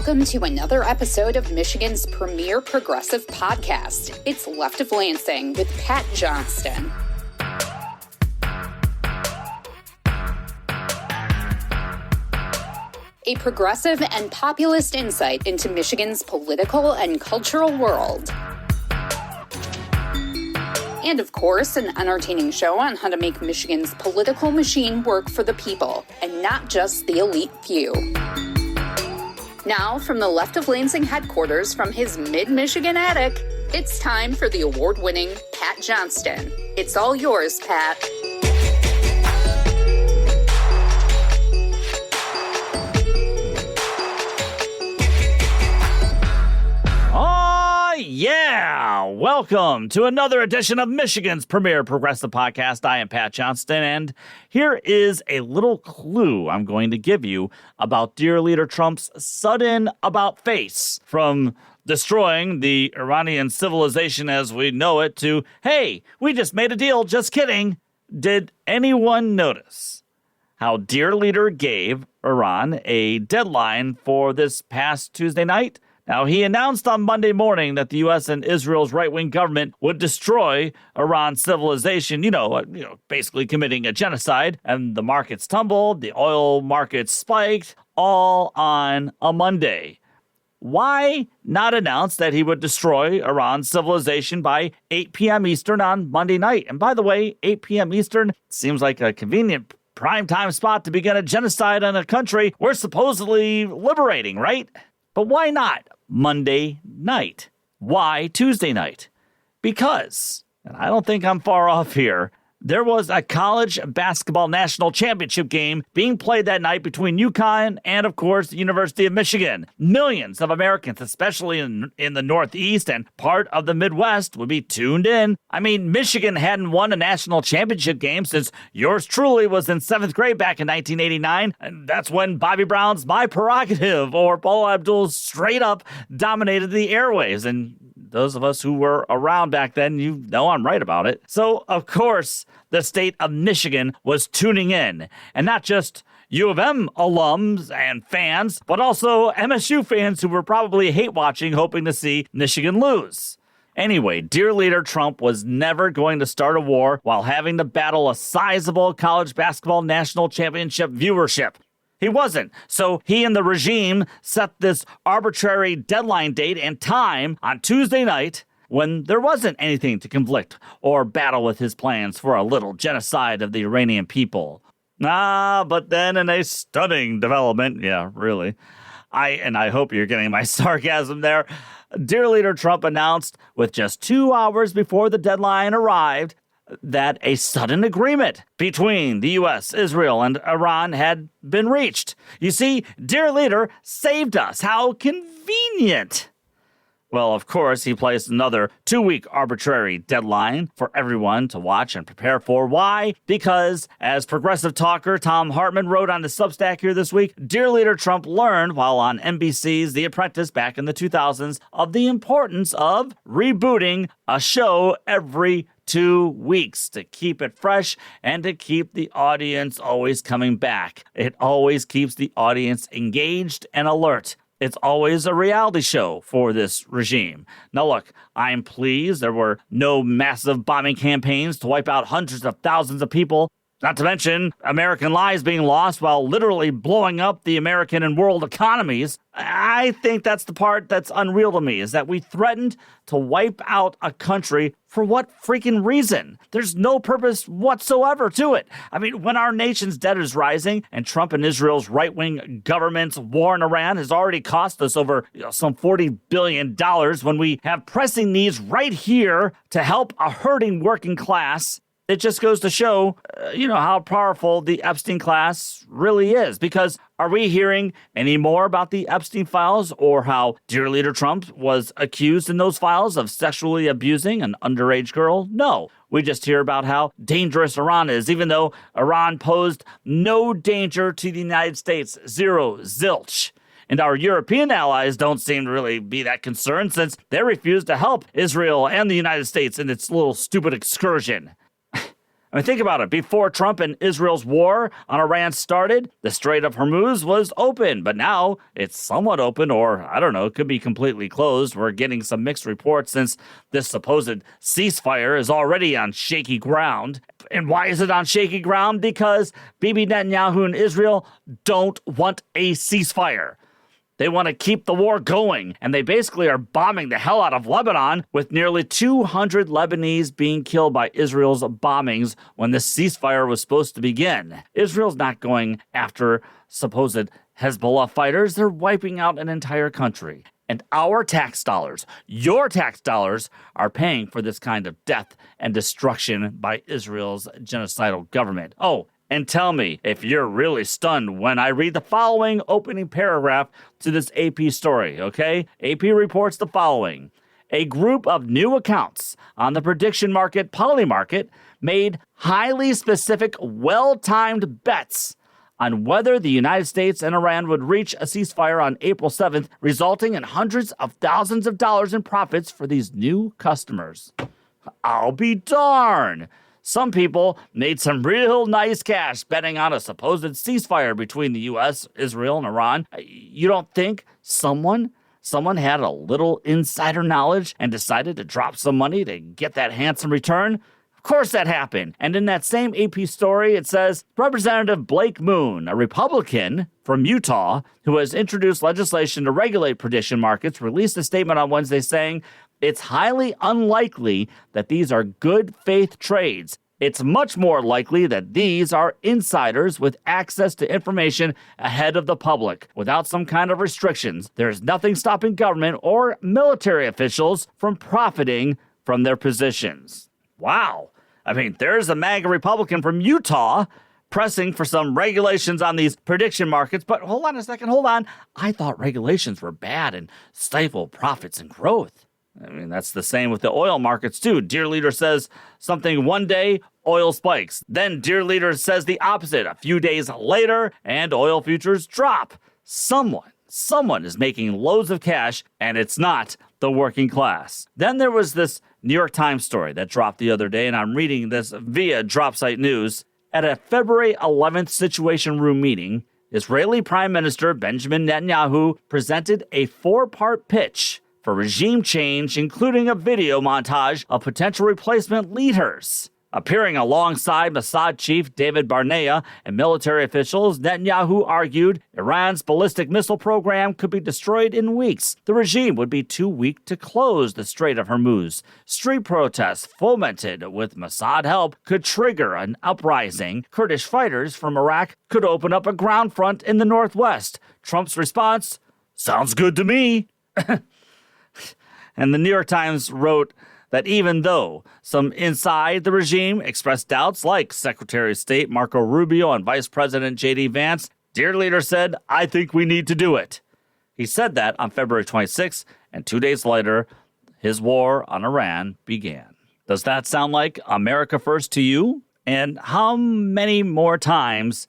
Welcome to another episode of Michigan's premier progressive podcast. It's Left of Lansing with Pat Johnston. A progressive and populist insight into Michigan's political and cultural world. And of course, an entertaining show on how to make Michigan's political machine work for the people, and not just the elite few. Now, from the Left of Lansing headquarters from his mid-Michigan attic, it's time for the award-winning Pat Johnston. It's all yours, Pat. Yeah! Welcome to another edition of Michigan's premier progressive podcast. I am Pat Johnston, and here is a little clue I'm going to give you about dear leader Trump's sudden about-face. From destroying the Iranian civilization as we know it to, hey, we just made a deal, just kidding. Did anyone notice how dear leader gave Iran a deadline for this past Tuesday night? Now, he announced on Monday morning that the U.S. and Israel's right-wing government would destroy Iran's civilization, basically committing a genocide. And the markets tumbled, the oil markets spiked, all on a Monday. Why not announce that he would destroy Iran's civilization by 8 p.m. Eastern on Monday night? And by the way, 8 p.m. Eastern seems like a convenient primetime spot to begin a genocide on a country we're supposedly liberating, right? But why not Monday night? Why Tuesday night? Because, and I don't think I'm far off here, there was a college basketball national championship game being played that night between UConn and, of course, the University of Michigan. Millions of Americans, especially in the Northeast and part of the Midwest, would be tuned in. I mean, Michigan hadn't won a national championship game since yours truly was in 7th grade back in 1989. And that's when Bobby Brown's My Prerogative or Paula Abdul straight up dominated the airwaves. And those of us who were around back then, you know I'm right about it. So, of course, the state of Michigan was tuning in. And not just UofM alums and fans, but also MSU fans who were probably hate-watching, hoping to see Michigan lose. Anyway, dear leader Trump was never going to start a war while having to battle a sizable college basketball national championship viewership. He wasn't. So he and the regime set this arbitrary deadline date and time on Tuesday night when there wasn't anything to conflict or battle with his plans for a little genocide of the Iranian people. But then in a stunning development, yeah, really, I hope you're getting my sarcasm there, dear leader Trump announced with just 2 hours before the deadline arrived that a sudden agreement between the U.S., Israel, and Iran had been reached. You see, dear leader saved us. How convenient. Well, of course, he placed another 2-week arbitrary deadline for everyone to watch and prepare for. Why? Because, as progressive talker Tom Hartman wrote on the Substack here this week, dear leader Trump learned while on NBC's The Apprentice back in the 2000s of the importance of rebooting a show every 2 weeks to keep it fresh and to keep the audience always coming back. It always keeps the audience engaged and alert. It's always a reality show for this regime. Now look, I'm pleased there were no massive bombing campaigns to wipe out hundreds of thousands of people. Not to mention American lives being lost while literally blowing up the American and world economies. I think that's the part that's unreal to me, is that we threatened to wipe out a country for what freaking reason? There's no purpose whatsoever to it. I mean, when our nation's debt is rising and Trump and Israel's right-wing government's war in Iran has already cost us over some $40 billion when we have pressing needs right here to help a hurting working class, it just goes to show, how powerful the Epstein class really is. Because are we hearing any more about the Epstein files or how dear leader Trump was accused in those files of sexually abusing an underage girl? No. We just hear about how dangerous Iran is, even though Iran posed no danger to the United States. Zero, zilch. And our European allies don't seem to really be that concerned since they refuse to help Israel and the United States in its little stupid excursion. I mean, think about it. Before Trump and Israel's war on Iran started, the Strait of Hormuz was open, but now it's somewhat open, or I don't know, it could be completely closed. We're getting some mixed reports since this supposed ceasefire is already on shaky ground. And why is it on shaky ground? Because Bibi Netanyahu and Israel don't want a ceasefire. They want to keep the war going, and they basically are bombing the hell out of Lebanon, with nearly 200 Lebanese being killed by Israel's bombings when the ceasefire was supposed to begin. Israel's not going after supposed Hezbollah fighters. They're wiping out an entire country. And our tax dollars, your tax dollars, are paying for this kind of death and destruction by Israel's genocidal government. Oh, and tell me if you're really stunned when I read the following opening paragraph to this AP story, okay? AP reports the following. A group of new accounts on the prediction market Polymarket made highly specific, well-timed bets on whether the United States and Iran would reach a ceasefire on April 7th, resulting in hundreds of thousands of dollars in profits for these new customers. I'll be darned. Some people made some real nice cash betting on a supposed ceasefire between the U.S., Israel, and Iran. You don't think someone had a little insider knowledge and decided to drop some money to get that handsome return? Of course that happened. And in that same AP story, it says, Representative Blake Moon, a Republican from Utah who has introduced legislation to regulate prediction markets, released a statement on Wednesday saying, it's highly unlikely that these are good faith trades. It's much more likely that these are insiders with access to information ahead of the public. Without some kind of restrictions, there's nothing stopping government or military officials from profiting from their positions. Wow. I mean, there's a MAGA Republican from Utah pressing for some regulations on these prediction markets. But hold on a second, hold on. I thought regulations were bad and stifle profits and growth. I mean, that's the same with the oil markets, too. Dear Leader says something one day, oil spikes. Then Dear Leader says the opposite a few days later, and oil futures drop. Someone is making loads of cash, and it's not the working class. Then there was this New York Times story that dropped the other day, and I'm reading this via Dropsite News. At a February 11th Situation Room meeting, Israeli Prime Minister Benjamin Netanyahu presented a four-part pitch for regime change, including a video montage of potential replacement leaders. Appearing alongside Mossad chief David Barnea and military officials, Netanyahu argued Iran's ballistic missile program could be destroyed in weeks. The regime would be too weak to close the Strait of Hormuz. Street protests fomented with Mossad help could trigger an uprising. Kurdish fighters from Iraq could open up a ground front in the northwest. Trump's response, sounds good to me. And the New York Times wrote that even though some inside the regime expressed doubts, like Secretary of State Marco Rubio and Vice President J.D. Vance, Dear Leader said, I think we need to do it. He said that on February 26th, and 2 days later, his war on Iran began. Does that sound like America first to you? And how many more times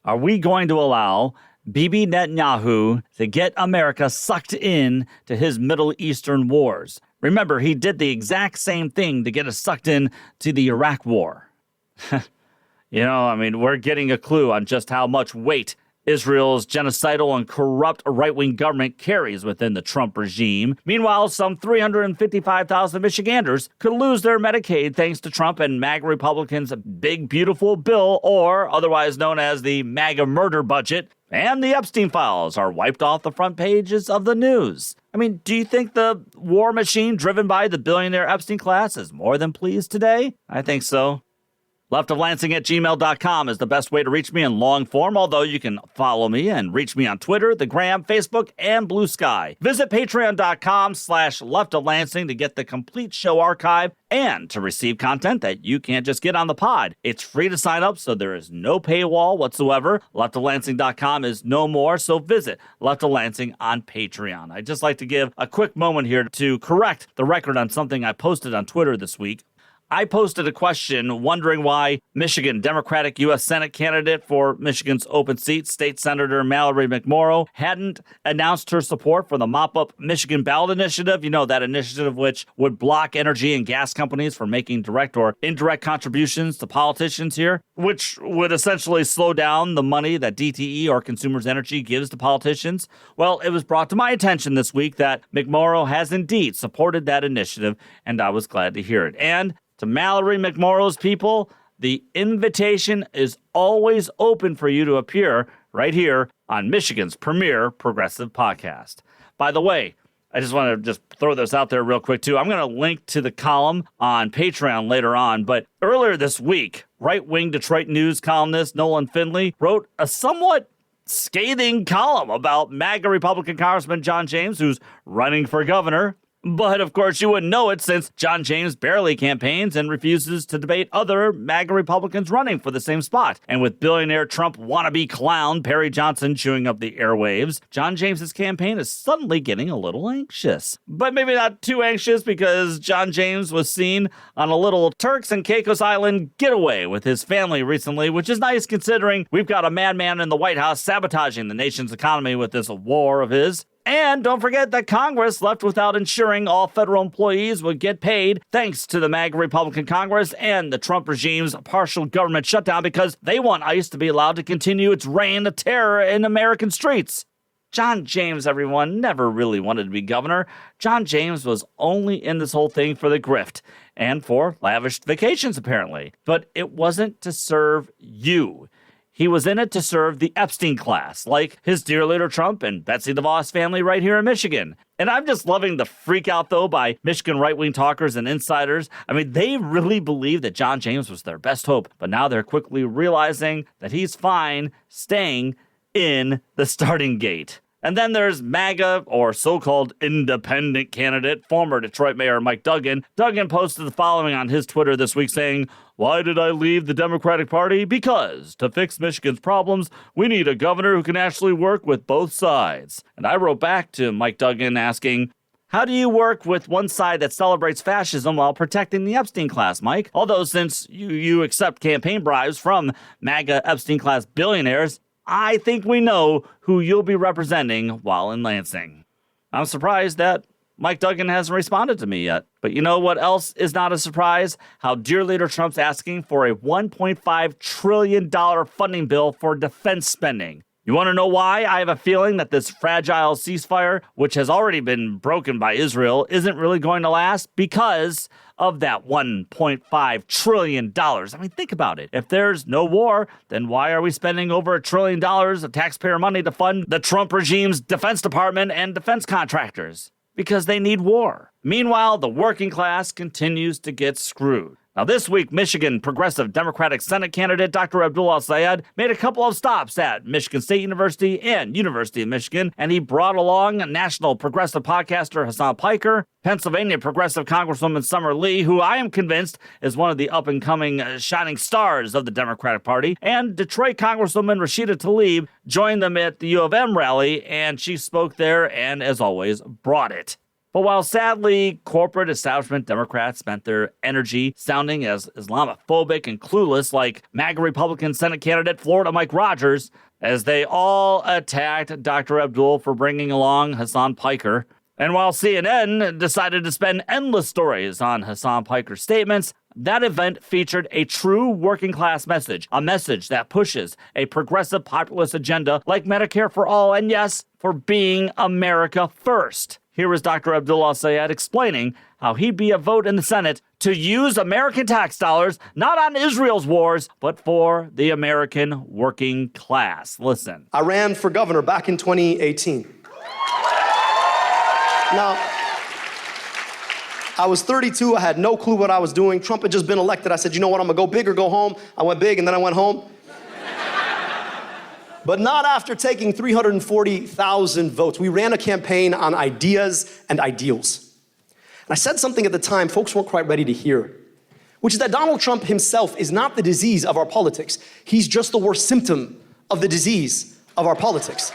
are we going to allow Bibi Netanyahu to get America sucked in to his Middle Eastern wars? Remember, he did the exact same thing to get us sucked in to the Iraq war. We're getting a clue on just how much weight Israel's genocidal and corrupt right-wing government carries within the Trump regime. Meanwhile, some 355,000 Michiganders could lose their Medicaid thanks to Trump and MAGA Republicans' big, beautiful bill, or otherwise known as the MAGA murder budget. And the Epstein files are wiped off the front pages of the news. I mean, do you think the war machine driven by the billionaire Epstein class is more than pleased today? I think so. leftoflansing@gmail.com is the best way to reach me in long form, although you can follow me and reach me on Twitter, the Gram, Facebook, and Blue Sky. Visit patreon.com/leftoflansing to get the complete show archive and to receive content that you can't just get on the pod. It's free to sign up, so there is no paywall whatsoever. leftoflansing.com is no more, so visit Left of Lansing on Patreon. I'd just like to give a quick moment here to correct the record on something I posted on Twitter this week. I posted a question wondering why Michigan Democratic U.S. Senate candidate for Michigan's open seat, State Senator Mallory McMorrow, hadn't announced her support for the Mop-Up Michigan Ballot Initiative. You know, that initiative which would block energy and gas companies from making direct or indirect contributions to politicians here, which would essentially slow down the money that DTE or Consumers Energy gives to politicians. Well, it was brought to my attention this week that McMorrow has indeed supported that initiative, and I was glad to hear it. And to Mallory McMorrow's people, the invitation is always open for you to appear right here on Michigan's premier progressive podcast. By the way, I just want to throw this out there real quick, too. I'm going to link to the column on Patreon later on. But earlier this week, right-wing Detroit News columnist Nolan Finley wrote a somewhat scathing column about MAGA Republican Congressman John James, who's running for governor. But, of course, you wouldn't know it since John James barely campaigns and refuses to debate other MAGA Republicans running for the same spot. And with billionaire Trump wannabe clown Pat Johnston chewing up the airwaves, John James's campaign is suddenly getting a little anxious. But maybe not too anxious, because John James was seen on a little Turks and Caicos Island getaway with his family recently, which is nice considering we've got a madman in the White House sabotaging the nation's economy with this war of his. And don't forget that Congress left without ensuring all federal employees would get paid thanks to the MAGA Republican Congress and the Trump regime's partial government shutdown because they want ICE to be allowed to continue its reign of terror in American streets. John James, everyone, never really wanted to be governor. John James was only in this whole thing for the grift and for lavish vacations, apparently. But it wasn't to serve you. He was in it to serve the Epstein class, like his dear leader Trump and Betsy DeVos family right here in Michigan. And I'm just loving the freak out, though, by Michigan right-wing talkers and insiders. I mean, they really believe that John James was their best hope, but now they're quickly realizing that he's fine staying in the starting gate. And then there's MAGA, or so-called independent candidate, former Detroit Mayor Mike Duggan. Duggan posted the following on his Twitter this week saying, "Why did I leave the Democratic Party? Because to fix Michigan's problems, we need a governor who can actually work with both sides." And I wrote back to Mike Duggan asking, how do you work with one side that celebrates fascism while protecting the Epstein class, Mike? Although since you accept campaign bribes from MAGA Epstein class billionaires, I think we know who you'll be representing while in Lansing. I'm surprised that Mike Duggan hasn't responded to me yet. But you know what else is not a surprise? How dear leader Trump's asking for a $1.5 trillion funding bill for defense spending. You want to know why? I have a feeling that this fragile ceasefire, which has already been broken by Israel, isn't really going to last because of that $1.5 trillion. I mean, think about it. If there's no war, then why are we spending over $1 trillion of taxpayer money to fund the Trump regime's Defense Department and defense contractors? Because they need war. Meanwhile, the working class continues to get screwed. Now, this week, Michigan Progressive Democratic Senate candidate Dr. Abdul El-Sayed made a couple of stops at Michigan State University and University of Michigan, and he brought along national progressive podcaster Hasan Piker, Pennsylvania Progressive Congresswoman Summer Lee, who I am convinced is one of the up-and-coming shining stars of the Democratic Party, and Detroit Congresswoman Rashida Tlaib joined them at the UofM rally, and she spoke there and, as always, brought it. But while sadly, corporate establishment Democrats spent their energy sounding as Islamophobic and clueless like MAGA Republican Senate candidate Florida Mike Rogers, as they all attacked Dr. Abdul for bringing along Hasan Piker, and while CNN decided to spend endless stories on Hasan Piker's statements, that event featured a true working class message, a message that pushes a progressive populist agenda like Medicare for all, and yes, for being America first. Here is Dr. Abdul El-Sayed explaining how he'd be a vote in the Senate to use American tax dollars, not on Israel's wars, but for the American working class. Listen. I ran for governor back in 2018. Now, I was 32. I had no clue what I was doing. Trump had just been elected. I said, you know what, I'm going to go big or go home. I went big, and then I went home. But not after taking 340,000 votes. We ran a campaign on ideas and ideals. And I said something at the time folks weren't quite ready to hear, which is that Donald Trump himself is not the disease of our politics. He's just the worst symptom of the disease of our politics.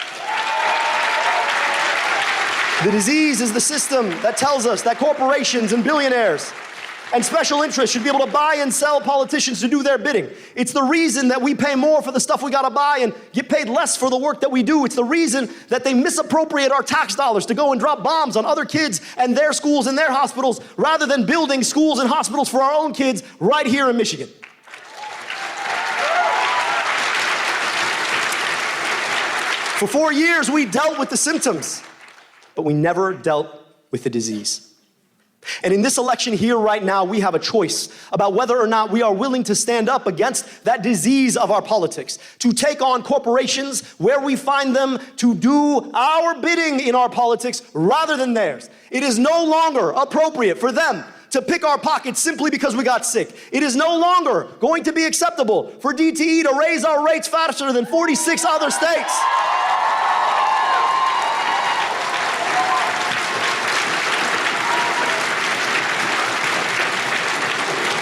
The disease is the system that tells us that corporations and billionaires and special interests should be able to buy and sell politicians to do their bidding. It's the reason that we pay more for the stuff we gotta buy and get paid less for the work that we do. It's the reason that they misappropriate our tax dollars to go and drop bombs on other kids and their schools and their hospitals rather than building schools and hospitals for our own kids right here in Michigan. For 4 years, we dealt with the symptoms, but we never dealt with the disease. And in this election here right now, we have a choice about whether or not we are willing to stand up against that disease of our politics, to take on corporations where we find them to do our bidding in our politics rather than theirs. It is no longer appropriate for them to pick our pockets simply because we got sick. It is no longer going to be acceptable for DTE to raise our rates faster than 46 other states.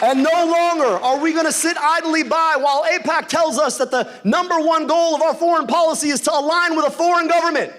And no longer are we going to sit idly by while AIPAC tells us that the number one goal of our foreign policy is to align with a foreign government.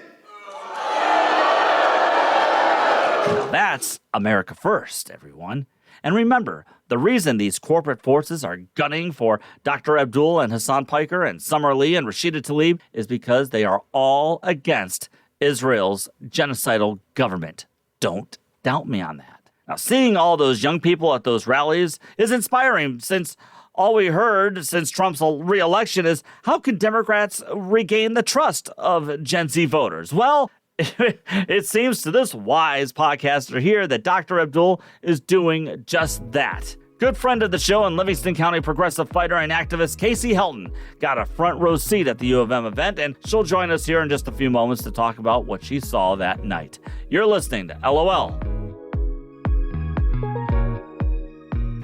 That's America first, everyone. And remember, the reason these corporate forces are gunning for Dr. Abdul and Hasan Piker and Summer Lee and Rashida Tlaib is because they are all against Israel's genocidal government. Don't doubt me on that. Now, seeing all those young people at those rallies is inspiring, since all we heard since Trump's re-election is, how can Democrats regain the trust of Gen Z voters? Well, it seems to this wise podcaster here that Dr. Abdul is doing just that. Good friend of the show and Livingston County progressive fighter and activist Kasey Helton got a front row seat at the UofM event, and she'll join us here in just a few moments to talk about what she saw that night. You're listening to LOL.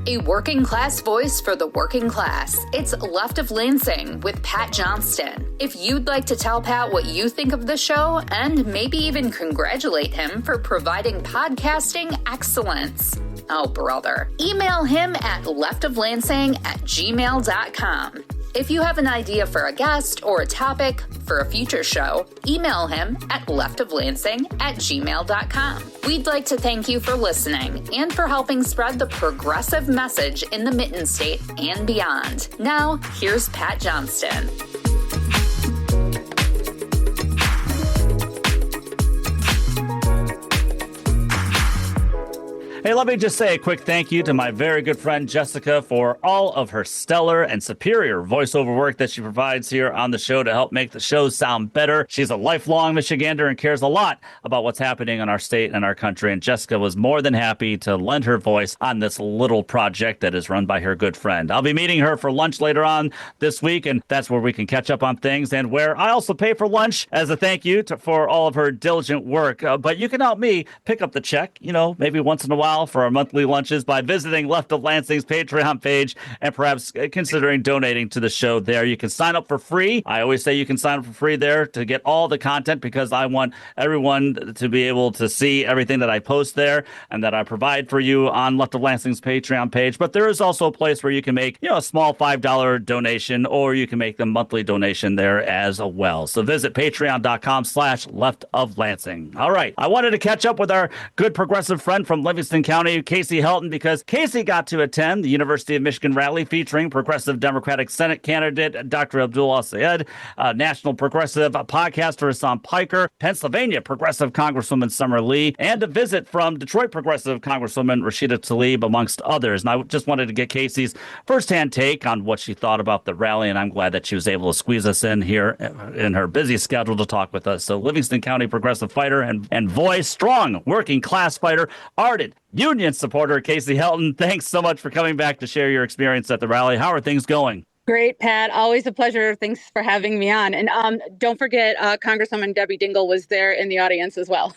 A working class voice for the working class. It's Left of Lansing with Pat Johnston. If you'd like to tell Pat what you think of the show and maybe even congratulate him for providing podcasting excellence, oh brother, email him at leftoflansing@gmail.com. If you have an idea for a guest or a topic for a future show, email him at leftoflansing@gmail.com. We'd like to thank you for listening and for helping spread the progressive message in the Mitten State and beyond. Now, here's Pat Johnston. Hey, let me just say a quick thank you to my very good friend Jessica for all of her stellar and superior voiceover work that she provides here on the show to help make the show sound better. She's a lifelong Michigander and cares a lot about what's happening in our state and our country, and Jessica was more than happy to lend her voice on this little project that is run by her good friend. I'll be meeting her for lunch later on this week, and that's where we can catch up on things and where I also pay for lunch as a thank you for all of her diligent work. But you can help me pick up the check, maybe once in a while for our monthly lunches by visiting Left of Lansing's Patreon page and perhaps considering donating to the show there. You can sign up for free. I always say you can sign up for free there to get all the content because I want everyone to be able to see everything that I post there and that I provide for you on Left of Lansing's Patreon page. But there is also a place where you can make, a small $5 donation, or you can make the monthly donation there as well. So visit patreon.com/Left of Lansing. All right. I wanted to catch up with our good progressive friend from Livingston County, Kasey Helton, because Kasey got to attend the University of Michigan rally featuring progressive Democratic Senate candidate Dr. Abdul El-Sayed, national progressive podcaster Hasan Piker, Pennsylvania progressive Congresswoman Summer Lee, and a visit from Detroit progressive Congresswoman Rashida Tlaib, amongst others. And I just wanted to get Kasey's firsthand take on what she thought about the rally, and I'm glad that she was able to squeeze us in here in her busy schedule to talk with us. So Livingston County progressive fighter and voice, strong working class fighter, ardent union supporter Kasey Helton, thanks so much for coming back to share your experience at the rally. How are things going? Great, Pat. Always a pleasure. Thanks for having me on. And don't forget, Congresswoman Debbie Dingell was there in the audience as well,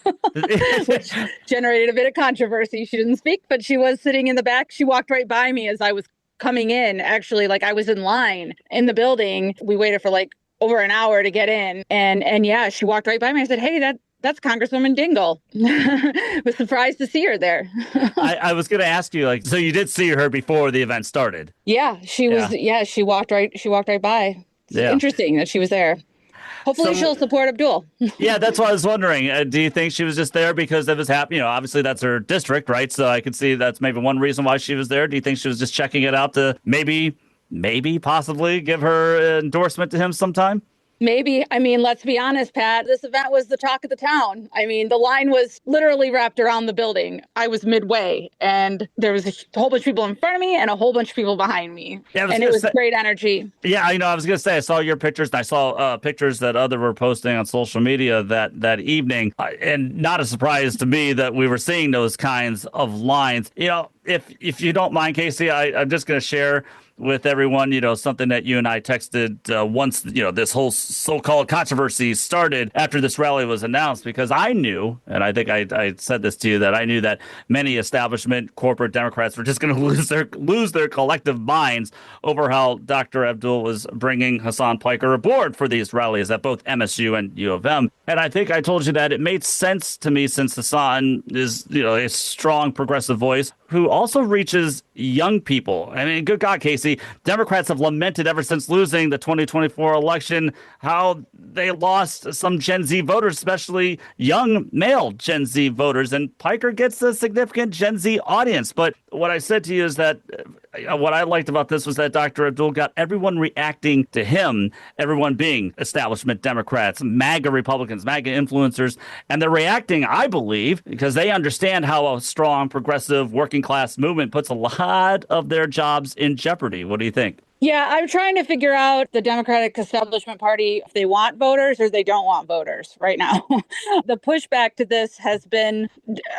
which generated a bit of controversy. She didn't speak, but she was sitting in the back. She walked right by me as I was coming in. Actually, I was in line in the building. We waited for over an hour to get in. And yeah, she walked right by me. I said, hey, that's Congresswoman Dingell. Was surprised to see her there. I was going to ask you, so you did see her before the event started? Yeah, she was. Yeah, she walked right by. It's interesting that she was there. Hopefully she'll support Abdul. Yeah, that's what I was wondering. Do you think she was just there because of his obviously that's her district, right? So I could see that's maybe one reason why she was there. Do you think she was just checking it out to maybe possibly give her endorsement to him sometime? Maybe. I mean, let's be honest, Pat, this event was the talk of the town. I mean, the line was literally wrapped around the building. I was midway and there was a whole bunch of people in front of me and a whole bunch of people behind me. Yeah, and it was great energy. Yeah, I was going to say, I saw your pictures and I saw pictures that others were posting on social media that evening. And not a surprise to me that we were seeing those kinds of lines. If you don't mind, Kasey, I'm just going to share with everyone, something that you and I texted once, this whole so-called controversy started after this rally was announced, because I knew, and I think I said this to you, that I knew that many establishment corporate Democrats were just going to lose their collective minds over how Dr. Abdul was bringing Hasan Piker aboard for these rallies at both MSU and UofM. And I think I told you that it made sense to me, since Hasan is, a strong progressive voice who also reaches young people. I mean, good God, Kasey, Democrats have lamented ever since losing the 2024 election how they lost some Gen Z voters, especially young male Gen Z voters. And Piker gets a significant Gen Z audience. But what I said to you is that what I liked about this was that Dr. Abdul got everyone reacting to him, everyone being establishment Democrats, MAGA Republicans, MAGA influencers. And they're reacting, I believe, because they understand how a strong, progressive, working class movement puts a lot of their jobs in jeopardy. What do you think? Yeah, I'm trying to figure out the Democratic establishment party, if they want voters or they don't want voters right now. The pushback to this has been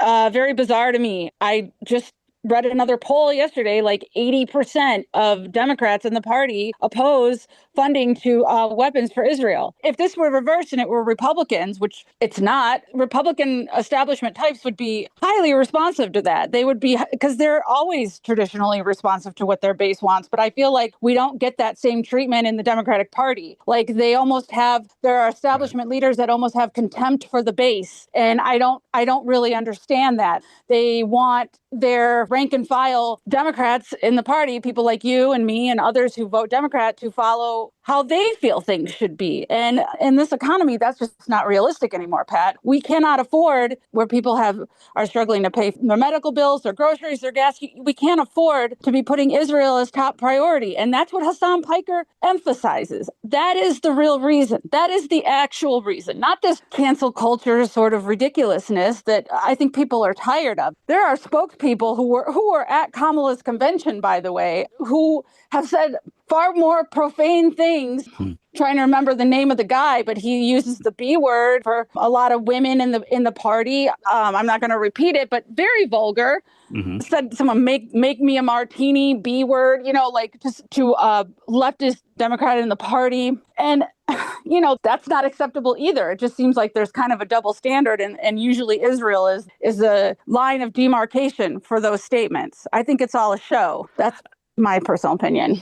very bizarre to me. I just read another poll yesterday, like 80% of Democrats in the party oppose funding to weapons for Israel. If this were reversed and it were Republicans, which it's not, Republican establishment types would be highly responsive to that. They would be, because they're always traditionally responsive to what their base wants. But I feel like we don't get that same treatment in the Democratic Party. Like there are establishment leaders that almost have contempt for the base. And I don't really understand that. They want their rank and file Democrats in the party, people like you and me and others who vote Democrat, to follow how they feel things should be. And in this economy, that's just not realistic anymore, Pat. We cannot afford, where people are struggling to pay their medical bills, their groceries, their gas. We can't afford to be putting Israel as top priority. And that's what Hasan Piker emphasizes. That is the real reason. That is the actual reason, not this cancel culture sort of ridiculousness that I think people are tired of. There are spokespeople who were at Kamala's convention, by the way, who have said far more profane things. Trying to remember the name of the guy, but he uses the B word for a lot of women in the party. I'm not going to repeat it, but very vulgar. Mm-hmm. Said someone make me a martini, B word, just to leftist Democrat in the party. And, that's not acceptable either. It just seems like there's kind of a double standard. And usually Israel is a line of demarcation for those statements. I think it's all a show. That's my personal opinion.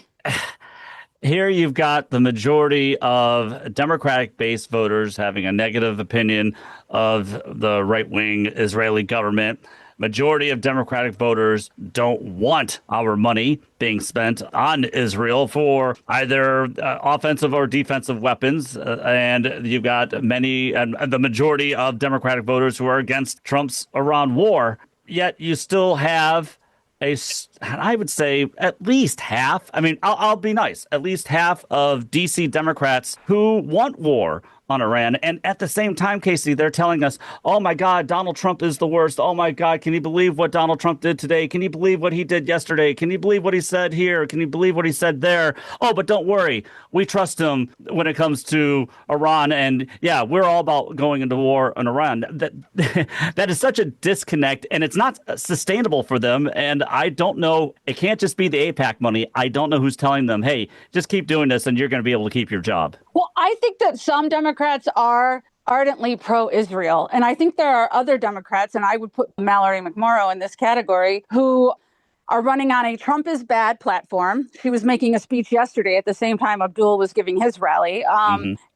Here you've got the majority of Democratic-based voters having a negative opinion of the right-wing Israeli government. Majority of Democratic voters don't want our money being spent on Israel for either offensive or defensive weapons. And you've got the majority of Democratic voters who are against Trump's Iran war. Yet you still have I would say at least half. I mean, I'll be nice. At least half of D.C. Democrats who want war on Iran. And at the same time, Kasey, they're telling us, oh, my God, Donald Trump is the worst. Oh, my God, can you believe what Donald Trump did today? Can you believe what he did yesterday? Can you believe what he said here? Can you believe what he said there? Oh, but don't worry. We trust him when it comes to Iran. And yeah, we're all about going into war on Iran. That is such a disconnect, and it's not sustainable for them. And I don't know. It can't just be the AIPAC money. I don't know who's telling them, hey, just keep doing this and you're going to be able to keep your job. Well, I think that some Democrats are ardently pro-Israel. And I think there are other Democrats, and I would put Mallory McMorrow in this category, who are running on a Trump is bad platform. She was making a speech yesterday at the same time Abdul was giving his rally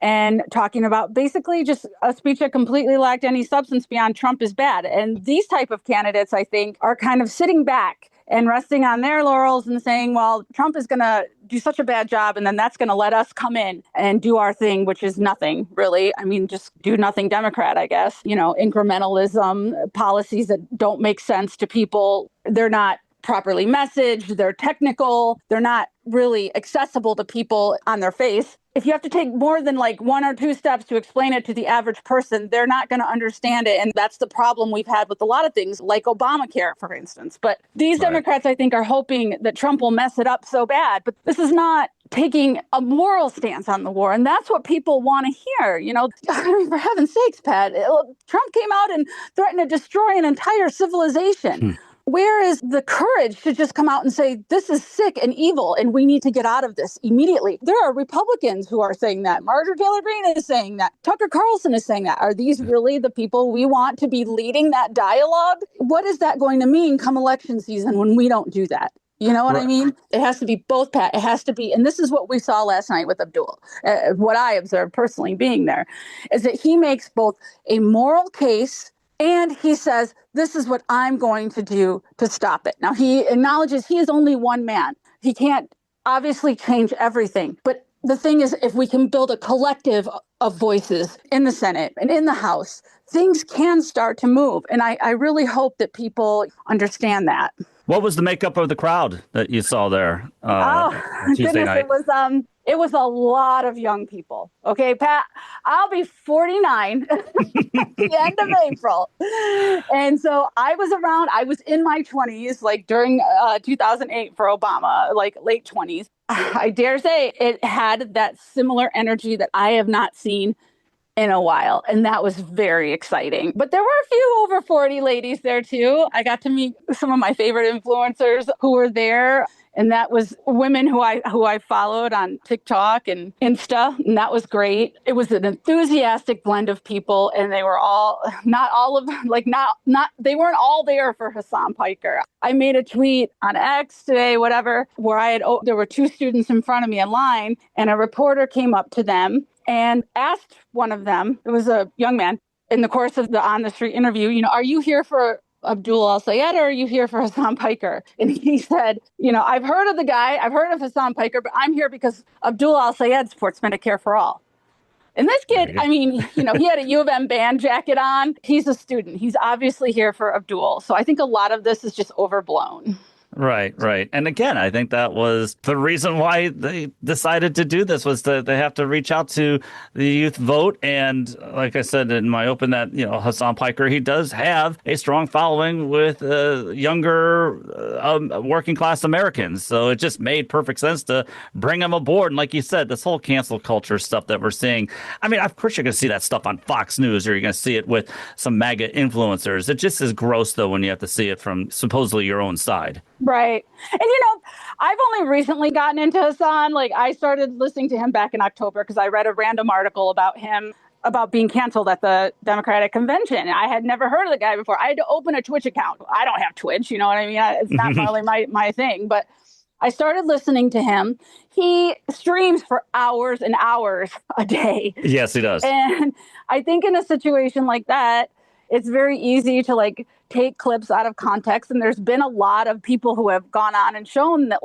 and talking about basically just a speech that completely lacked any substance beyond Trump is bad. And these type of candidates, I think, are kind of sitting back and resting on their laurels and saying, well, Trump is going to do such a bad job, and then that's going to let us come in and do our thing, which is nothing, really. I mean, just do nothing Democrat, I guess. Incrementalism, policies that don't make sense to people. They're not properly messaged, they're technical, they're not really accessible to people on their face. If you have to take more than like 1 or 2 steps to explain it to the average person, they're not going to understand it. And that's the problem we've had with a lot of things like Obamacare, for instance. But these Democrats, I think, are hoping that Trump will mess it up so bad. But this is not taking a moral stance on the war. And that's what people want to hear. For heaven's sakes, Pat, Trump came out and threatened to destroy an entire civilization. Where is the courage to just come out and say, this is sick and evil and we need to get out of this immediately? There are Republicans who are saying that. Marjorie Taylor Greene is saying that. Tucker Carlson is saying that. Are these really the people we want to be leading that dialogue? What is that going to mean come election season when we don't do that? You know what I mean? It has to be both, Pat. It has to be. And this is what we saw last night with Abdul. What I observed personally being there is that he makes both a moral case and he says, this is what I'm going to do to stop it. Now, he acknowledges he is only one man. He can't obviously change everything. But the thing is, if we can build a collective of voices in the Senate and in the House, things can start to move. And I really hope that people understand that. What was the makeup of the crowd that you saw there Tuesday night? It was a lot of young people. Okay, Pat, I'll be 49 at the end of April. And so I was in my 20s, like during 2008 for Obama, like late 20s. I dare say it had that similar energy that I have not seen in a while. And that was very exciting. But there were a few over 40 ladies there, too. I got to meet some of my favorite influencers who were there. And that was women who I followed on TikTok and Insta. And that was great. It was an enthusiastic blend of people. And they were all, they weren't all there for Hasan Piker. I made a tweet on X today, whatever, where there were 2 students in front of me in line. And a reporter came up to them and asked one of them, it was a young man, in the course of the on-the-street interview, are you here for Abdul El-Sayed or are you here for Hasan Piker? And he said, I've heard of the guy, I've heard of Hasan Piker, but I'm here because Abdul El-Sayed supports Medicare for all. And this kid, he had a UofM band jacket on. He's a student. He's obviously here for Abdul. So I think a lot of this is just overblown. Right. And again, I think that was the reason why they decided to do this was that they have to reach out to the youth vote. And like I said in my open that, Hasan Piker, he does have a strong following with younger working class Americans. So it just made perfect sense to bring him aboard. And like you said, this whole cancel culture stuff that we're seeing. I mean, of course, you're going to see that stuff on Fox News or you're going to see it with some MAGA influencers. It just is gross, though, when you have to see it from supposedly your own side. Right. And, I've only recently gotten into Hasan. Like, I started listening to him back in October because I read a random article about him, about being canceled at the Democratic convention. I had never heard of the guy before. I had to open a Twitch account. I don't have Twitch, you know what I mean? It's not really my thing. But I started listening to him. He streams for hours and hours a day. Yes, he does. And I think in a situation like that, it's very easy to take clips out of context. And there's been a lot of people who have gone on and shown that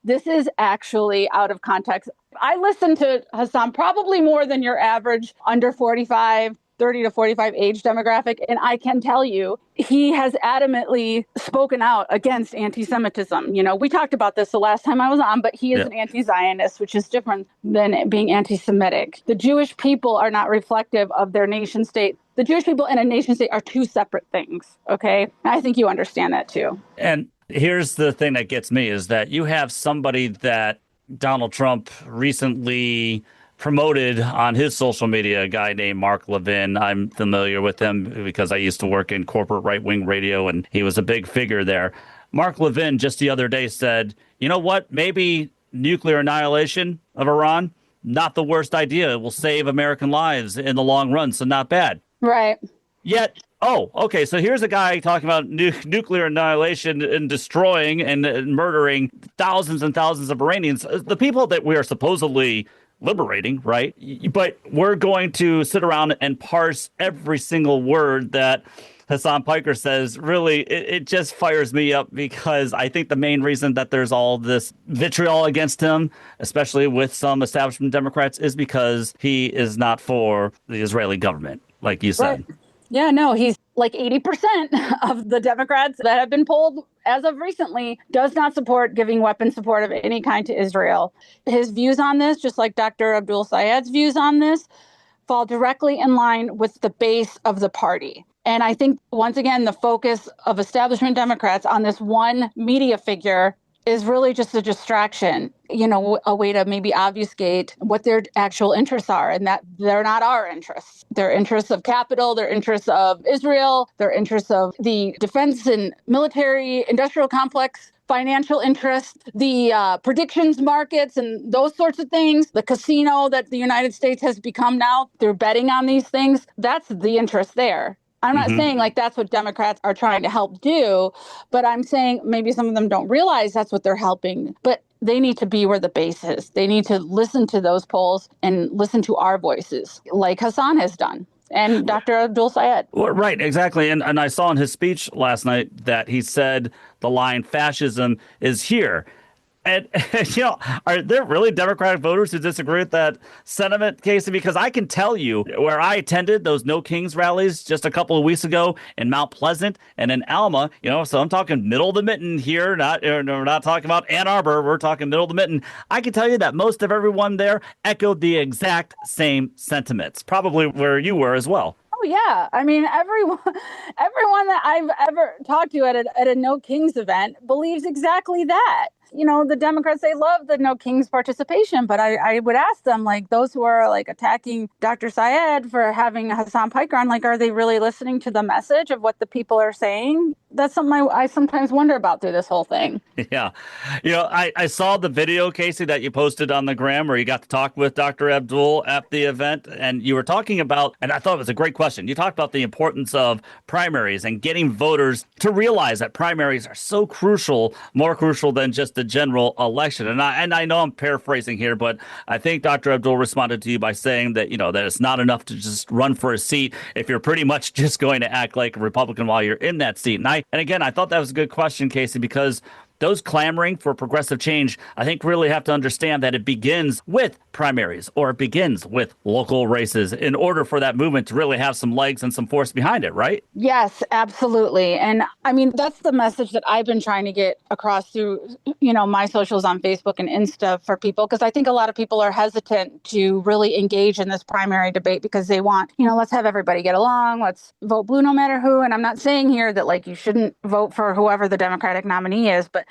this is actually out of context. I listen to Hasan probably more than your average under 45, 30 to 45 age demographic. And I can tell you, he has adamantly spoken out against anti-Semitism. We talked about this the last time I was on, but he is an anti-Zionist, which is different than being anti-Semitic. The Jewish people are not reflective of their nation state. The Jewish people and a nation state are 2 separate things. Okay. I think you understand that, too. And here's the thing that gets me is that you have somebody that Donald Trump recently promoted on his social media, a guy named Mark Levin. I'm familiar with him because I used to work in corporate right-wing radio, and he was a big figure there. Mark Levin just the other day said, you know what, maybe nuclear annihilation of Iran, not the worst idea. It will save American lives in the long run, so not bad. Right. Yet, okay, so here's a guy talking about nuclear annihilation and destroying and murdering thousands and thousands of Iranians, the people that we are supposedly liberating, right? But we're going to sit around and parse every single word that Hasan Piker says, really, it just fires me up because I think the main reason that there's all this vitriol against him, especially with some establishment Democrats, is because he is not for the Israeli government, like you said. Right. Yeah, no, he's like 80% of the Democrats that have been polled as of recently does not support giving weapon support of any kind to Israel. His views on this, just like Dr. Abdul El-Sayed's views on this, fall directly in line with the base of the party. And I think, once again, the focus of establishment Democrats on this one media figure is really just a distraction, a way to maybe obfuscate what their actual interests are, and that they're not our interests. Their interests of capital, their interests of Israel, their interests of the defense and military industrial complex, financial interests, the predictions markets and those sorts of things, the casino that the United States has become now, they're betting on these things. That's the interest there. I'm not saying like that's what Democrats are trying to help do, but I'm saying maybe some of them don't realize that's what they're helping. But they need to be where the base is. They need to listen to those polls and listen to our voices, like Hasan has done. And Dr. Abdul El-Sayed. Well, right, exactly. And I saw in his speech last night that he said the line fascism is here. And, are there really Democratic voters who disagree with that sentiment, Kasey? Because I can tell you where I attended those No Kings rallies just a couple of weeks ago in Mount Pleasant and in Alma, so I'm talking middle of the mitten here. We're not talking about Ann Arbor. We're talking middle of the mitten. I can tell you that most of everyone there echoed the exact same sentiments, probably where you were as well. Oh, yeah. I mean, everyone that I've ever talked to at a No Kings event believes exactly that. The Democrats, they love the No Kings participation, but I would ask them, like, those who are like attacking Dr. Sayed for having Hasan Piker on, like, are they really listening to the message of what the people are saying? That's something I sometimes wonder about through this whole thing. Yeah. I saw the video, Kasey, that you posted on the gram where you got to talk with Dr. Abdul at the event, and you were talking about, and I thought it was a great question. You talked about the importance of primaries and getting voters to realize that primaries are so crucial, more crucial than just the general election. And I know I'm paraphrasing here, but I think Dr. Abdul responded to you by saying that, that it's not enough to just run for a seat if you're pretty much just going to act like a Republican while you're in that seat. And again, I thought that was a good question, Kasey, because those clamoring for progressive change, I think, really have to understand that it begins with primaries, or it begins with local races in order for that movement to really have some legs and some force behind it, right? Yes, absolutely. And I mean, that's the message that I've been trying to get across through, my socials on Facebook and Insta for people, because I think a lot of people are hesitant to really engage in this primary debate because they want, let's have everybody get along, let's vote blue no matter who. And I'm not saying here that like you shouldn't vote for whoever the Democratic nominee is, but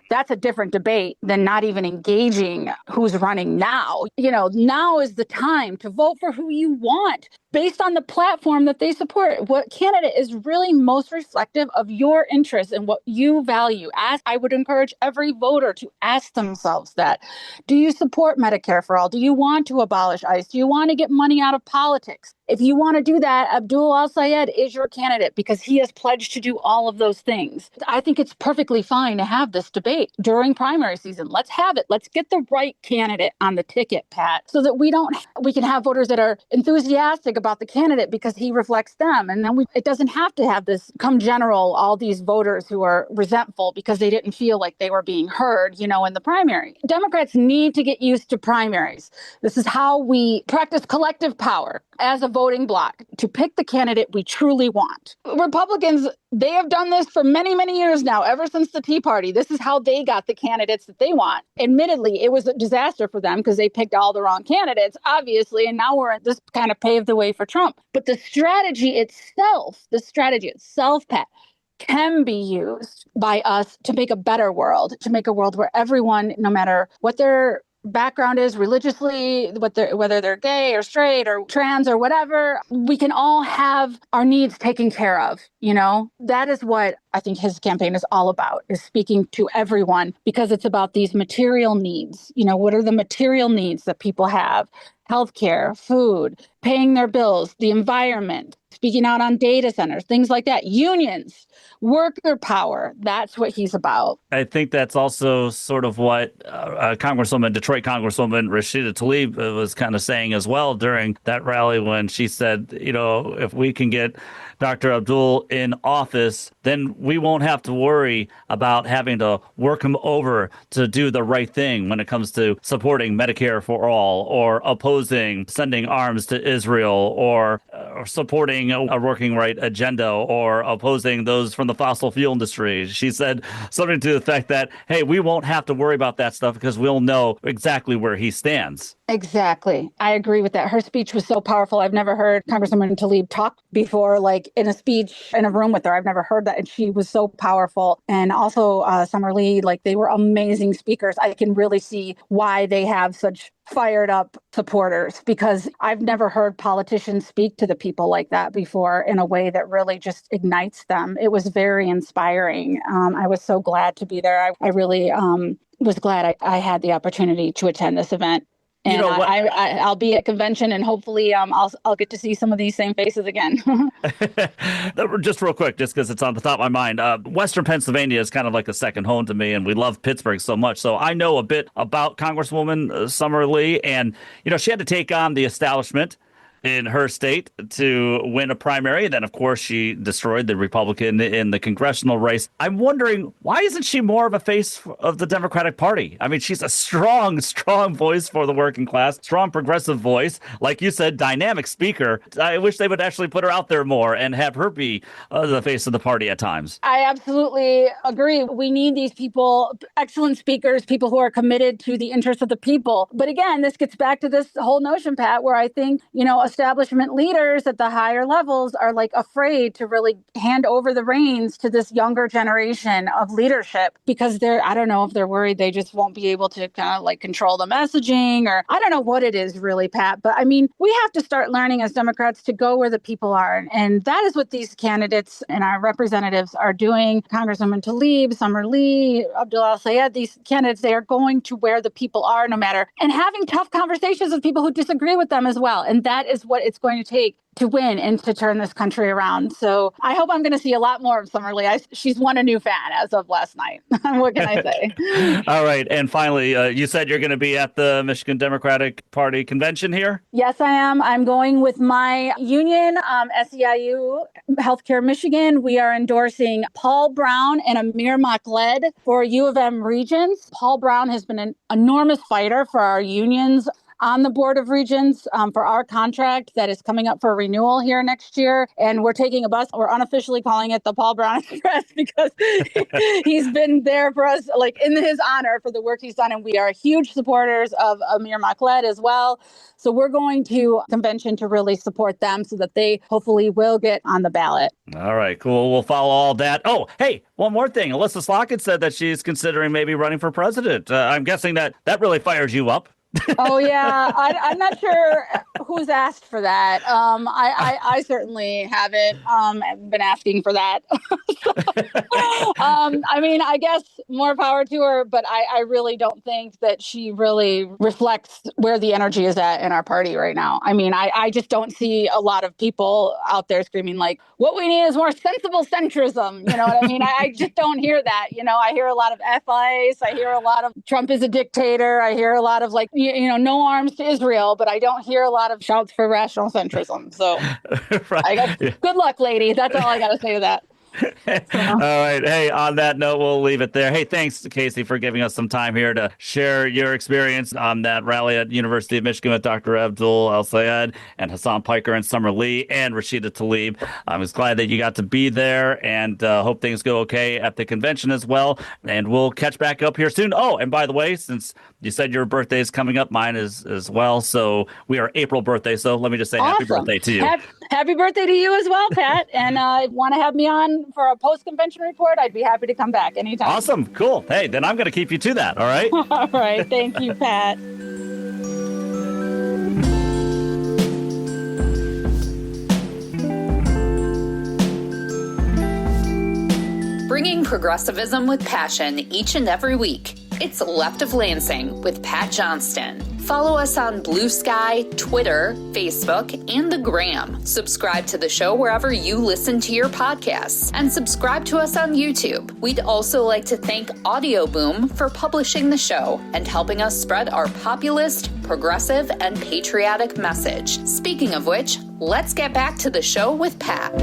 that's a different debate than not even engaging who's running now. Now is the time to vote for who you want based on the platform that they support. What candidate is really most reflective of your interests and what you value. I would encourage every voter to ask themselves that. Do you support Medicare for all? Do you want to abolish ICE? Do you want to get money out of politics? If you want to do that, Abdul El-Sayed is your candidate because he has pledged to do all of those things. I think it's perfectly fine to have this debate during primary season. Let's have it. Let's get the right candidate on the ticket, Pat, so that we can have voters that are enthusiastic about the candidate because he reflects them. And then it doesn't have to have this come general, all these voters who are resentful because they didn't feel like they were being heard, in the primary. Democrats need to get used to primaries. This is how we practice collective power as a voting bloc to pick the candidate we truly want. Republicans, they have done this for many, many years now, ever since the Tea Party. This is how they got the candidates that they want. Admittedly, it was a disaster for them because they picked all the wrong candidates, obviously, and now this kind of paved the way for Trump. But the strategy itself, Pat, can be used by us to make a better world, to make a world where everyone, no matter what their background is religiously, whether they're gay or straight or trans or whatever, we can all have our needs taken care of. That is what I think his campaign is all about, is speaking to everyone, because it's about these material needs. What are the material needs that people have? Healthcare, food, paying their bills, the environment, speaking out on data centers, things like that, unions, worker power. That's what he's about. I think that's also sort of what Detroit Congresswoman Rashida Tlaib was kind of saying as well during that rally when she said, if we can get Dr. Abdul in office, then we won't have to worry about having to work him over to do the right thing when it comes to supporting Medicare for all or opposing sending arms to Israel or supporting a working right agenda or opposing those from the fossil fuel industry. She said something to the effect that, hey, we won't have to worry about that stuff because we'll know exactly where he stands. Exactly. I agree with that. Her speech was so powerful. I've never heard Congresswoman Tlaib talk before, like in a speech in a room with her. I've never heard that. And she was so powerful. And also Summer Lee, like they were amazing speakers. I can really see why they have such fired up supporters, because I've never heard politicians speak to the people like that before in a way that really just ignites them. It was very inspiring. I was so glad to be there. I really was glad I had the opportunity to attend this event. And I'll be at convention, and hopefully I'll get to see some of these same faces again. Just real quick, just because it's on the top of my mind, Western Pennsylvania is kind of like a second home to me, and we love Pittsburgh so much. So I know a bit about Congresswoman Summer Lee, and she had to take on the establishment in her state to win a primary. And then, of course, she destroyed the Republican in the congressional race. I'm wondering, why isn't she more of a face of the Democratic Party? I mean, she's a strong voice for the working class, strong progressive voice. Like you said, dynamic speaker. I wish they would actually put her out there more and have her be the face of the party at times. I absolutely agree. We need these people, excellent speakers, people who are committed to the interests of the people. But again, this gets back to this whole notion, Pat, where I think, establishment leaders at the higher levels are like afraid to really hand over the reins to this younger generation of leadership because I don't know if they're worried they just won't be able to kind of like control the messaging, or I don't know what it is really, Pat. But I mean, we have to start learning as Democrats to go where the people are. And that is what these candidates and our representatives are doing. Congresswoman Tlaib, Summer Lee, Abdul El-Sayed, these candidates, they are going to where the people are no matter, and having tough conversations with people who disagree with them as well. And that is what it's going to take to win and to turn this country around. So I hope I'm going to see a lot more of Summer Lee. She's won a new fan as of last night. What can I say? All right. And finally, you said you're going to be at the Michigan Democratic Party convention here? Yes, I am. I'm going with my union, SEIU Healthcare Michigan. We are endorsing Paul Brown and Amir Makhled for UofM Regents. Paul Brown has been an enormous fighter for our unions on the Board of Regents for our contract that is coming up for renewal here next year. And we're taking a bus. We're unofficially calling it the Paul Brown Express because he's been there for us, like in his honor for the work he's done. And we are huge supporters of Amir Makhled as well. So we're going to convention to really support them so that they hopefully will get on the ballot. All right, cool. We'll follow all that. Oh, hey, one more thing. Alyssa Slockett said that she's considering maybe running for president. I'm guessing that really fires you up. Oh, yeah. I'm not sure who's asked for that. I certainly haven't been asking for that. I mean, I guess more power to her, but I really don't think that she really reflects where the energy is at in our party right now. I mean, I just don't see a lot of people out there screaming like, what we need is more sensible centrism. You know what I mean? I just don't hear that. I hear a lot of FIs. I hear a lot of Trump is a dictator. I hear a lot of like, no arms to Israel, but I don't hear a lot of shouts for rational centrism. So right. I guess, good luck, lady. That's all I got to say to that. All right. Hey, on that note, we'll leave it there. Hey, thanks, Kasey, for giving us some time here to share your experience on that rally at University of Michigan with Dr. Abdul El-Sayed and Hasan Piker and Summer Lee and Rashida Tlaib. I was glad that you got to be there and hope things go okay at the convention as well. And we'll catch back up here soon. Oh, and by the way, since you said your birthday is coming up, mine is as well. So we are April birthday. So let me just say Happy birthday to you. Happy birthday to you as well, Pat. And want to have me on for a post-convention report, I'd be happy to come back anytime. Awesome. Cool. Hey, then I'm going to keep you to that. All right. All right. Thank you, Pat. Bringing progressive-ism with passion each and every week. It's Left of Lansing with Pat Johnston. Follow us on Blue Sky, Twitter, Facebook, and the Gram. Subscribe to the show wherever you listen to your podcasts, and subscribe to us on YouTube. We'd also like to thank Audio Boom for publishing the show and helping us spread our populist, progressive, and patriotic message. Speaking of which, let's get back to the show with Pat.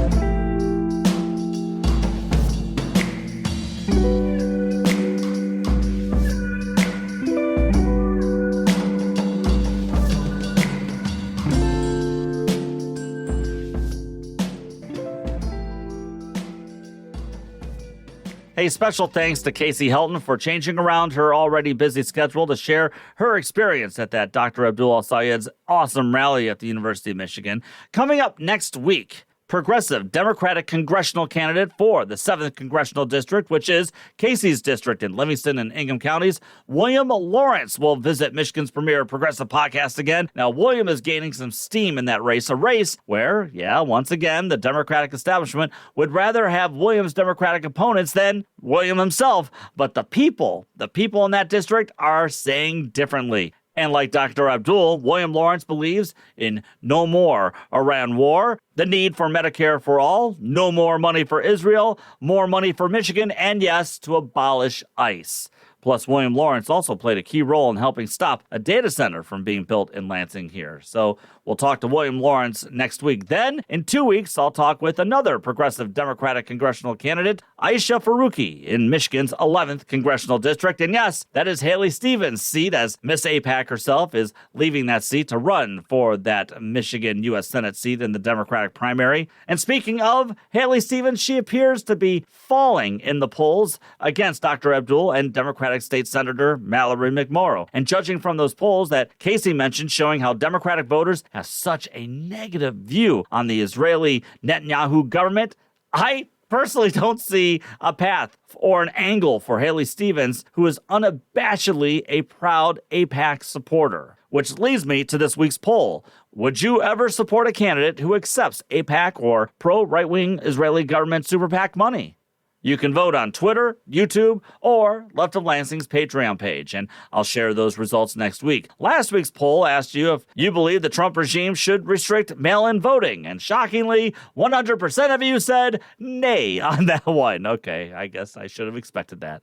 Hey, special thanks to Kasey Helton for changing around her already busy schedule to share her experience at that Dr. Abdul El-Sayed's awesome rally at the University of Michigan. Coming up next week, progressive Democratic congressional candidate for the 7th Congressional District, which is Kasey's district in Livingston and Ingham counties, William Lawrence will visit Michigan's premier progressive podcast again. Now, William is gaining some steam in that race, a race where, once again, the Democratic establishment would rather have William's Democratic opponents than William himself. But the people in that district are saying differently. And like Dr. Abdul, William Lawrence believes in no more Iran war, the need for Medicare for all, no more money for Israel, more money for Michigan, and yes, to abolish ICE. Plus, William Lawrence also played a key role in helping stop a data center from being built in Lansing here. So we'll talk to William Lawrence next week. Then, in 2 weeks, I'll talk with another progressive Democratic congressional candidate, Aisha Faruqi, in Michigan's 11th Congressional District. And yes, that is Haley Stevens' seat, as Miss AIPAC herself is leaving that seat to run for that Michigan U.S. Senate seat in the Democratic primary. And speaking of Haley Stevens, she appears to be falling in the polls against Dr. Abdul and Democratic State Senator Mallory McMorrow. And judging from those polls that Kasey mentioned showing how Democratic voters have such a negative view on the Israeli Netanyahu government, I personally don't see a path or an angle for Haley Stevens, who is unabashedly a proud AIPAC supporter. Which leads me to this week's poll. Would you ever support a candidate who accepts AIPAC or pro-right-wing Israeli government super PAC money? You can vote on Twitter, YouTube, or Left of Lansing's Patreon page, and I'll share those results next week. Last week's poll asked you if you believe the Trump regime should restrict mail-in voting, and shockingly, 100% of you said nay on that one. Okay, I guess I should have expected that.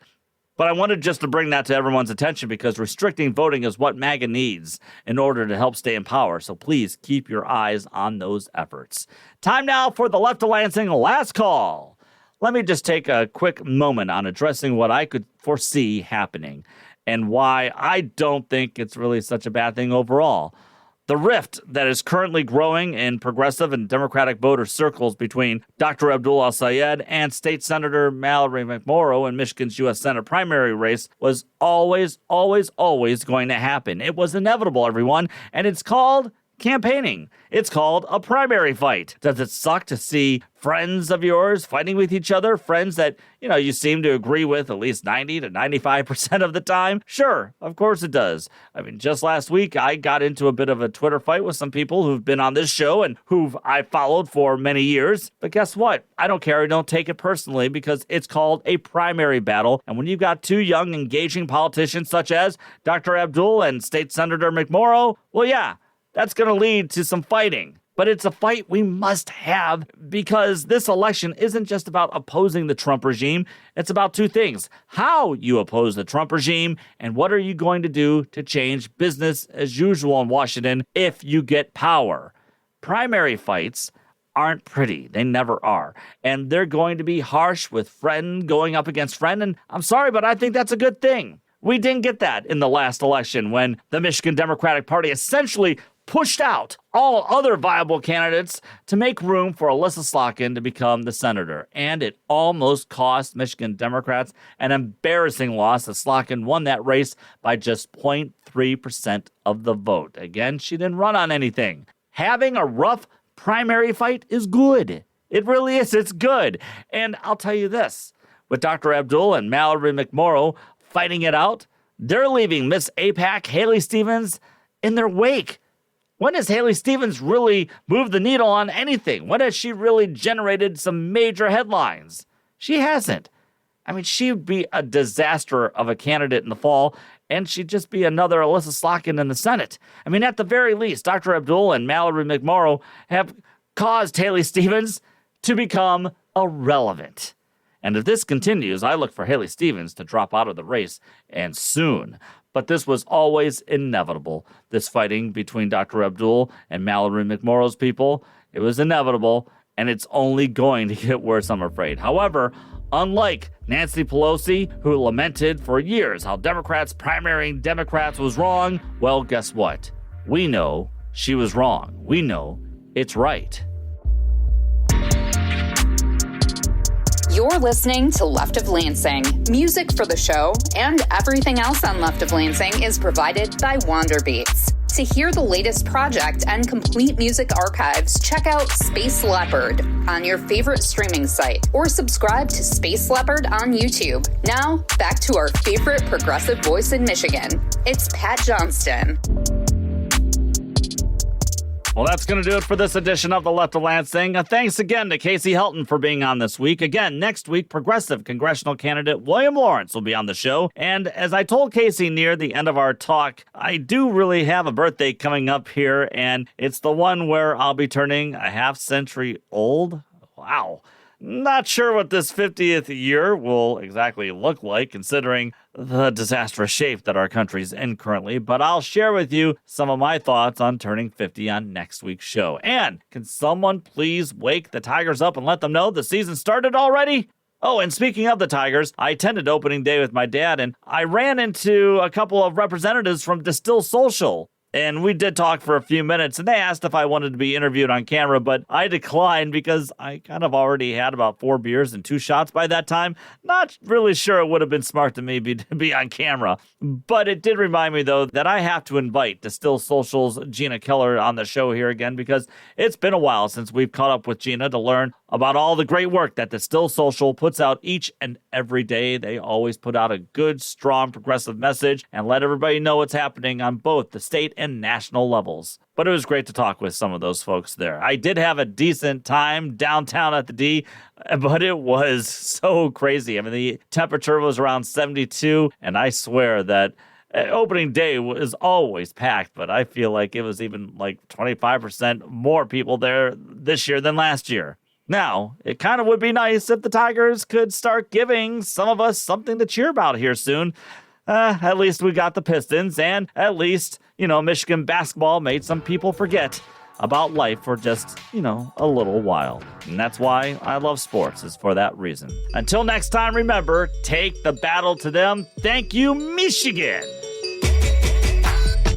But I wanted just to bring that to everyone's attention because restricting voting is what MAGA needs in order to help stay in power. So please keep your eyes on those efforts. Time now for the Left of Lansing Last Call. Let me just take a quick moment on addressing what I could foresee happening and why I don't think it's really such a bad thing overall. The rift that is currently growing in progressive and Democratic voter circles between Dr. Abdul El-Sayed and State Senator Mallory McMorrow in Michigan's U.S. Senate primary race was always going to happen. It was inevitable, everyone, and it's called campaigning. It's called a primary fight. Does it suck to see friends of yours fighting with each other? Friends that, you seem to agree with at least 90 to 95% of the time? Sure, of course it does. I mean, just last week, I got into a bit of a Twitter fight with some people who've been on this show and who've I followed for many years. But guess what? I don't care. I don't take it personally because it's called a primary battle. And when you've got two young, engaging politicians such as Dr. Abdul and State Senator McMorrow, well, yeah, that's going to lead to some fighting. But it's a fight we must have because this election isn't just about opposing the Trump regime. It's about two things: how you oppose the Trump regime and what are you going to do to change business as usual in Washington if you get power. Primary fights aren't pretty. They never are. And they're going to be harsh with friend going up against friend. And I'm sorry, but I think that's a good thing. We didn't get that in the last election when the Michigan Democratic Party essentially pushed out all other viable candidates to make room for Alyssa Slotkin to become the senator. And it almost cost Michigan Democrats an embarrassing loss as Slotkin won that race by just 0.3% of the vote. Again, she didn't run on anything. Having a rough primary fight is good. It really is. It's good. And I'll tell you this, with Dr. Abdul and Mallory McMorrow fighting it out, they're leaving Miss AIPAC, Haley Stevens, in their wake. When has Haley Stevens really moved the needle on anything? When has she really generated some major headlines? She hasn't. I mean, she would be a disaster of a candidate in the fall, and she'd just be another Alyssa Slotkin in the Senate. I mean, at the very least, Dr. Abdul and Mallory McMorrow have caused Haley Stevens to become irrelevant. And if this continues, I look for Haley Stevens to drop out of the race, and soon. But this was always inevitable, this fighting between Dr. Abdul and Mallory McMorrow's people. It was inevitable, and it's only going to get worse, I'm afraid. However, unlike Nancy Pelosi, who lamented for years how Democrats primarying Democrats was wrong, well, guess what? We know she was wrong. We know it's right. You're listening to Left of Lansing. Music for the show and everything else on Left of Lansing is provided by Wanderbeats. To hear the latest project and complete music archives, check out Space Leopard on your favorite streaming site or subscribe to Space Leopard on YouTube. Now, back to our favorite progressive voice in Michigan. It's Pat Johnston. Well, that's going to do it for this edition of the Left of Lansing. Thanks again to Kasey Helton for being on this week. Again, next week, progressive congressional candidate William Lawrence will be on the show. And as I told Kasey near the end of our talk, I do really have a birthday coming up here, and it's the one where I'll be turning a half century old. Wow. Not sure what this 50th year will exactly look like, considering the disastrous shape that our country's in currently, but I'll share with you some of my thoughts on turning 50 on next week's show. And can someone please wake the Tigers up and let them know the season started already? Oh, and speaking of the Tigers, I attended opening day with my dad, and I ran into a couple of representatives from Distill Social. And we did talk for a few minutes, and they asked if I wanted to be interviewed on camera, but I declined because I kind of already had about 4 beers and 2 shots by that time. Not really sure it would have been smart to me to be on camera. But it did remind me, though, that I have to invite Distill Social's Gina Keller on the show here again, because it's been a while since we've caught up with Gina to learn about all the great work that Distill Social puts out each and every day. They always put out a good, strong, progressive message and let everybody know what's happening on both the state and national levels. But it was great to talk with some of those folks there. I did have a decent time downtown at the D, but it was so crazy. I mean, the temperature was around 72, and I swear that opening day was always packed, but I feel like it was even like 25% more people there this year than last year. Now, it kind of would be nice if the Tigers could start giving some of us something to cheer about here soon. At least we got the Pistons, and at least, Michigan basketball made some people forget about life for just, a little while. And that's why I love sports, is for that reason. Until next time, remember, take the battle to them. Thank you, Michigan!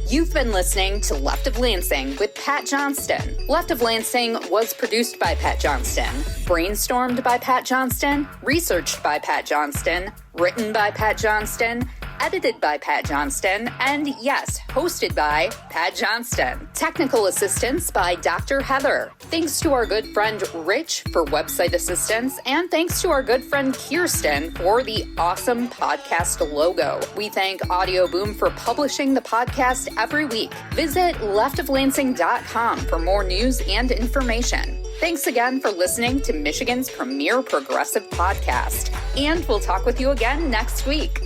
You've been listening to Left of Lansing with Pat Johnston. Left of Lansing was produced by Pat Johnston, brainstormed by Pat Johnston, researched by Pat Johnston, written by Pat Johnston, edited by Pat Johnston, and yes, hosted by Pat Johnston. Technical assistance by Dr. Heather. Thanks to our good friend Rich for website assistance, and thanks to our good friend Kirsten for the awesome podcast logo. We thank Audio Boom for publishing the podcast every week. Visit leftoflansing.com for more news and information. Thanks again for listening to Michigan's premier progressive podcast, and we'll talk with you again next week.